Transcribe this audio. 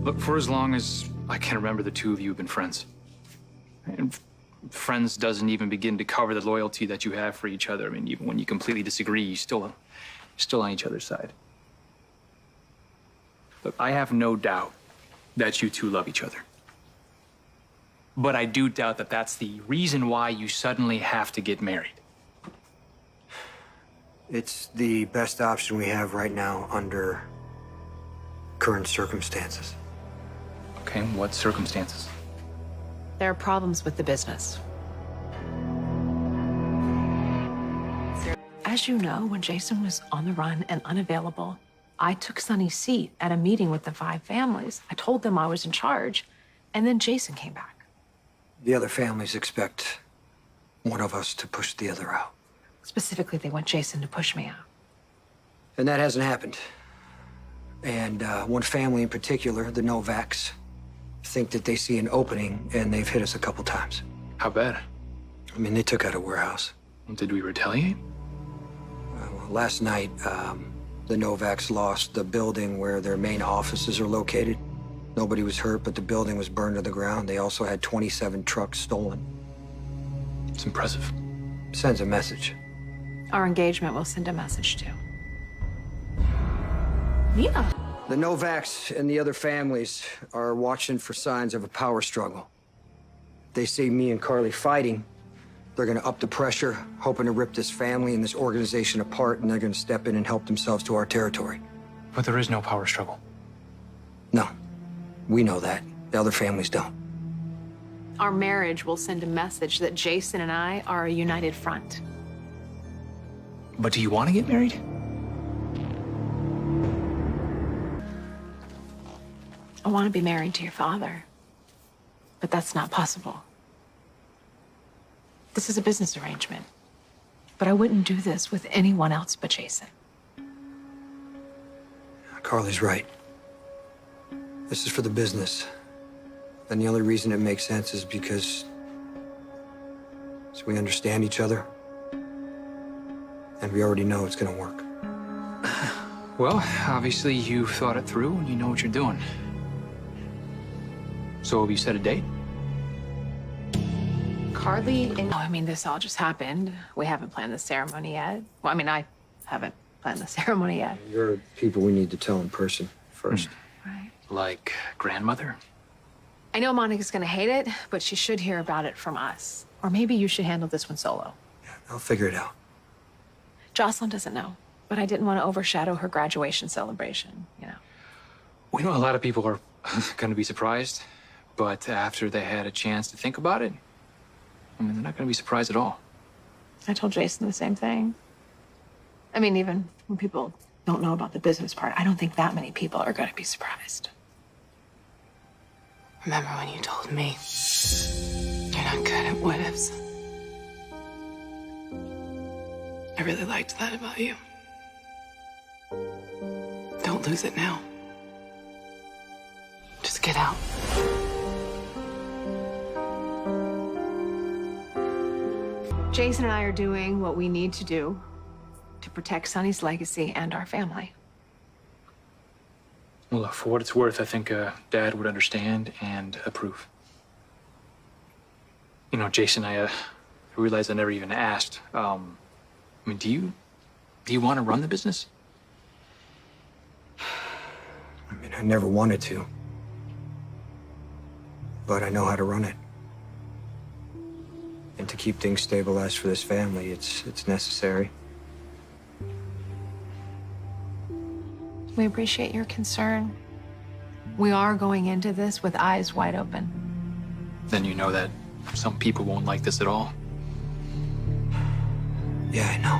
Look, for as long as I can remember, the two of you have been friends. And friends doesn't even begin to cover the loyalty that you have for each other. I mean, even when you completely disagree, you're still on each other's side. Look, I have no doubt that you two love each other. But I do doubt that that's the reason why you suddenly have to get married. It's the best option we have right now under current circumstances. Okay, what circumstances? There are problems with the business. As you know, when Jason was on the run and unavailable, I took Sonny's seat at a meeting with the 5 families. I told them I was in charge, and then Jason came back. The other families expect one of us to push the other out. Specifically, they want Jason to push me out. And that hasn't happened. And one family in particular, the Novaks, think that they see an opening, and they've hit us a couple times. How bad? I mean, they took out a warehouse. Did we retaliate? Well, last night, the Novaks lost the building where their main offices are located. Nobody was hurt, but the building was burned to the ground. They also had 27 trucks stolen. It's impressive. Sends a message. Our engagement will send a message too. Nina. The Novaks and the other families are watching for signs of a power struggle. They see me and Carly fighting. They're gonna up the pressure, hoping to rip this family and this organization apart, and they're gonna step in and help themselves to our territory. But there is no power struggle. No, we know that. The other families don't. Our marriage will send a message that Jason and I are a united front. But do you want to get married? I want to be married to your father, but that's not possible. This is a business arrangement, but I wouldn't do this with anyone else but Jason. Carly's right. This is for the business. And the only reason it makes sense is because we understand each other. And we already know it's gonna work. Well, obviously you've thought it through and you know what you're doing. So have you set a date? Carly and... Oh, I mean, this all just happened. We haven't planned the ceremony yet. Well, I mean, I haven't planned the ceremony yet. You're people we need to tell in person first. Right. Like grandmother? I know Monica's gonna hate it, but she should hear about it from us. Or maybe you should handle this one solo. I'll figure it out. Jocelyn doesn't know, but I didn't want to overshadow her graduation celebration, you know. We know a lot of people are going to be surprised, but after they had a chance to think about it, I mean, they're not going to be surprised at all. I told Jason the same thing. I mean, even when people don't know about the business part, I don't think that many people are going to be surprised. Remember when you told me you're not good at what ifs? I really liked that about you. Don't lose it now. Just get out. Jason and I are doing what we need to do to protect Sonny's legacy and our family. Well, look, for what it's worth, I think Dad would understand and approve. You know, Jason, I realized I never even asked. I mean, do you want to run the business? I mean, I never wanted to. But I know how to run it. And to keep things stabilized for this family, it's necessary. We appreciate your concern. We are going into this with eyes wide open. Then you know that some people won't like this at all. Yeah, I know.